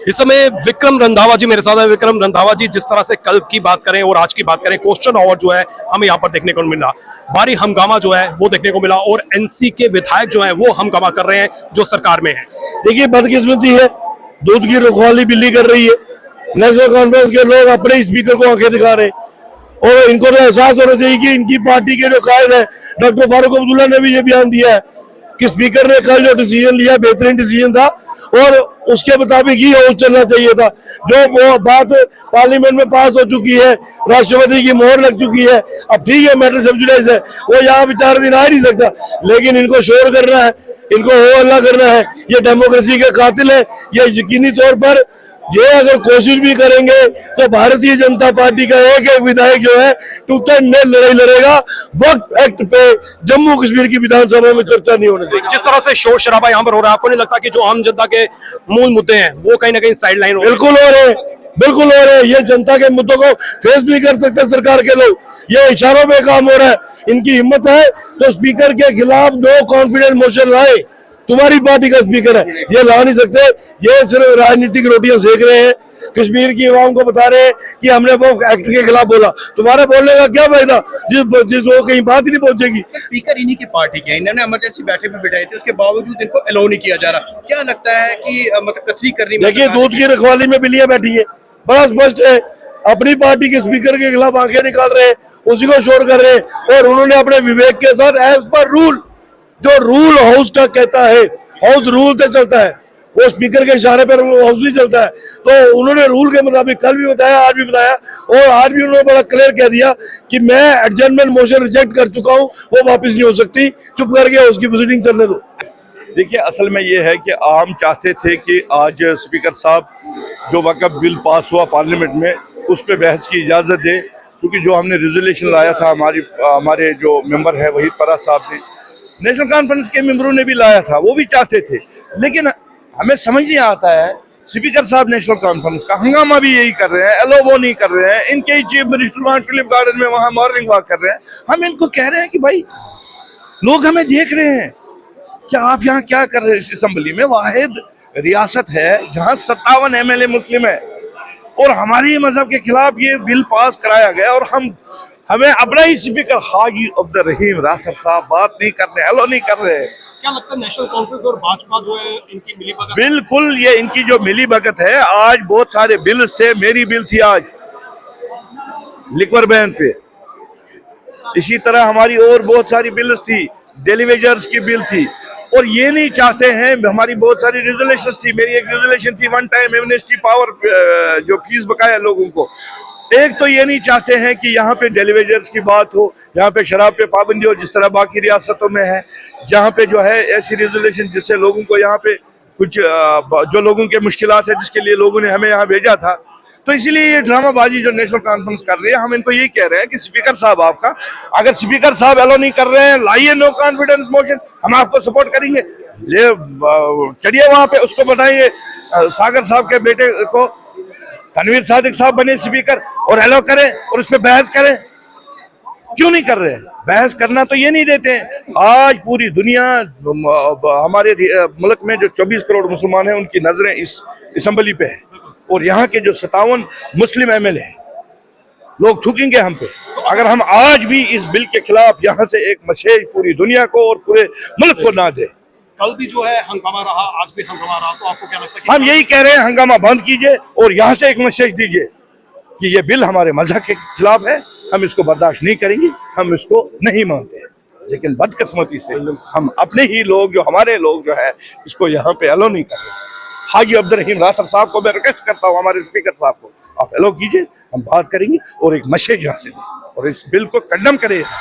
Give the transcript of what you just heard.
इस समय विक्रम रंधावा जी मेरे साथ है। विक्रम रंधावा जी, जिस तरह से कल की बात करें और आज की बात करें, क्वेश्चन आवर जो है हमें यहाँ पर देखने को मिला, भारी हंगामा जो है वो देखने को मिला और एनसी के विधायक जो है वो हंगामा कर रहे हैं जो सरकार में है। देखिए, बदकिस्मती है, दूध की रखवाली बिल्ली कर रही है। नेशनल कॉन्फ्रेंस के लोग अपने स्पीकर को आंखें दिखा रहे हैं और इनको तो एहसास होना चाहिए कि इनकी पार्टी के जो कायद है, डॉक्टर फारूक अब्दुल्ला ने भी ये बयान दिया है कि स्पीकर ने कल जो डिसीजन लिया बेहतरीन डिसीजन था और उसके मुताबिक ही हाउस चलना चाहिए था। जो वो बात पार्लियामेंट में पास हो चुकी है, राष्ट्रपति की मोहर लग चुकी है, अब ठीक है, मैटर सब्सिडाइज है, वो यहाँ विचार दिन आ ही नहीं सकता। लेकिन इनको शोर करना है, इनको हो हल्ला करना है, ये डेमोक्रेसी के कातिल है। ये यकीनी तौर पर ये अगर कोशिश भी करेंगे तो भारतीय जनता पार्टी का एक एक विधायक जो है टूथ एंड नेल लड़ाई लड़ेगा। वक्फ एक्ट पे जम्मू कश्मीर की विधानसभा में चर्चा नहीं होने देगी। जिस तरह से शोर शराबा यहाँ पर हो रहा है, आपको नहीं लगता कि जो आम जनता के मूल मुद्दे हैं वो कहीं ना कहीं साइड लाइन हो? बिल्कुल हो रहे हैं, बिल्कुल हो रहे हैं। ये जनता के मुद्दों को फेस नहीं कर सकते सरकार के लोग, ये इशारों में काम हो रहा है। इनकी हिम्मत है तो स्पीकर के खिलाफ नो कॉन्फिडेंस मोशन लाए। तुम्हारी पार्टी का स्पीकर है, ये ला नहीं सकते। ये सिर्फ राजनीतिक रोटियां सेक रहे हैं, कश्मीर की आवाम को बता रहे हैं कि हमने वो एक्ट के खिलाफ बोला। तुम्हारे बोलने का क्या फायदा जिस वो कहीं बात ही नहीं पहुंचेगी। स्पीकर इन्हीं की पार्टी के हैं, इन्होंने इमरजेंसी बैठक भी बिठाई थी, उसके बावजूद इनको अलाउ नहीं किया जा रहा। क्या लगता है कि मतलब कथली करनी? देखिए, दूध की रखवाली में बिल्लियां बैठी है, बड़ा स्पष्ट है। अपनी पार्टी के स्पीकर के खिलाफ आंखें निकाल रहे हैं, उसी को शोर कर रहे हैं और उन्होंने अपने विवेक के साथ एज पर रूल, जो रूल हाउस का कहता है, हाउस रूल से चलता है, वो स्पीकर के इशारे पर हाउस नहीं चलता है। तो उन्होंने रूल के मुताबिक कल भी बताया, आज भी बताया और आज भी उन्होंने बड़ा क्लियर कह दिया कि मैं एडजर्नमेंट मोशन रिजेक्ट कर चुका हूं, वो वापस नहीं हो सकती। चुप करके उसकी प्रोसीडिंग चलने दो। देखिए, असल में ये है कि आम चाहते थे कि आज स्पीकर साहब जो वक़्त बिल पास हुआ पार्लियामेंट में उस पर बहस की इजाज़त दे, क्योंकि जो हमने रेजोल्यूशन लाया था हमारे जो मेंबर है वहीद परा साहब ने, नेशनल कॉन्फ्रेंस के मेंबरों ने भी लाया था, वो भी चाहते थे। लेकिन हमें समझ नहीं आता है, स्पीकर साहब नेशनल कॉन्फ्रेंस का हंगामा भी यही कर रहे हैं, अलो वो नहीं कर रहे हैं। इनके ही चीफ मिनिस्टर वहाँ टुलिप गार्डन में वहाँ मॉर्निंग वॉक कर रहे हैं। हम इनको कह रहे हैं कि भाई लोग हमें देख रहे हैं, क्या आप यहाँ क्या कर रहे हैं? इस असेंबली में वाहिद रियासत है जहाँ 57 MLA मुस्लिम है और हमारे मजहब के खिलाफ ये बिल पास कराया गया और हमें अपना ही स्पीकर हाजी अब्दुल रहीम राठौर साहब बात नहीं कर रहे, अलो नहीं कर रहे। क्या लगता है नेशनल कांफ्रेंस और भाजपा जो है इनकी मिलीभगत? बिल्कुल, ये इनकी जो मिलीभगत है। आज बहुत सारे बिल्स थे, मेरी बिल थी आज लिक्वर बैन पे, इसी तरह हमारी और बहुत सारी बिल्स थी, डेली वेजर्स की बिल थी। और ये नहीं चाहते हैं, हमारी बहुत सारी रेजोल्यूशन थी, मेरी एक रेजोल्यूशन थी वन टाइम एमनेस्टी पावर, जो फीस बकाया लोगों को। एक तो ये नहीं चाहते हैं कि यहाँ पे डेली वेजर्स की बात हो, यहाँ पे शराब पे पाबंदी हो जिस तरह बाकी रियासतों में है, जहाँ पे जो है ऐसी रेजोल्यूशन जिससे लोगों को यहाँ पे कुछ जो लोगों के मुश्किलात है जिसके लिए लोगों ने हमें यहाँ भेजा था। तो इसीलिए ये ड्रामाबाजी जो नेशनल कॉन्फ्रेंस कर रही है, हम इनको यही कह रहे हैं कि स्पीकर साहब आपका, अगर स्पीकर साहब अलो नहीं कर रहे हैं, लाइए नो कॉन्फिडेंस मोशन, हम आपको सपोर्ट करेंगे। ये चलिए वहां पे उसको बताइए, सागर साहब के बेटे को तनवीर सादिक साहब बने स्पीकर और अलो करें और उस पर बहस करें। क्यों नहीं कर रहे हैं? बहस करना तो ये नहीं देते हैं। आज पूरी दुनिया, हमारे मुल्क में जो 24 करोड़ मुसलमान हैं उनकी नजरें इस असेंबली पे है और यहाँ के जो 57 मुस्लिम MLA हैं, लोग थूकेंगे हम पे। तो अगर हम आज भी इस बिल के खिलाफ यहाँ से एक मैसेज पूरी दुनिया को और पूरे मुल्क को ना दे। कल भी जो है हंगामा रहा, आज भी हंगामा रहा, तो आपको क्या लगता है? हम यही कह रहे हैं, हंगामा बंद कीजिए और यहाँ से एक मैसेज दीजिए कि ये बिल हमारे मजहब के खिलाफ है, हम इसको बर्दाश्त नहीं करेंगे, हम इसको नहीं मानते हैं। लेकिन बदकिस्मती से हम अपने ही लोग, जो हमारे लोग जो है, इसको यहाँ पे अलो नहीं कर रहे। हाजी अब्दुल रहीम राठौर साहब को मैं रिक्वेस्ट करता हूँ, हमारे स्पीकर साहब को, आप अलो कीजिए, हम बात करेंगे और एक मैसेज यहाँ से दें और इस बिल को कंडम करें।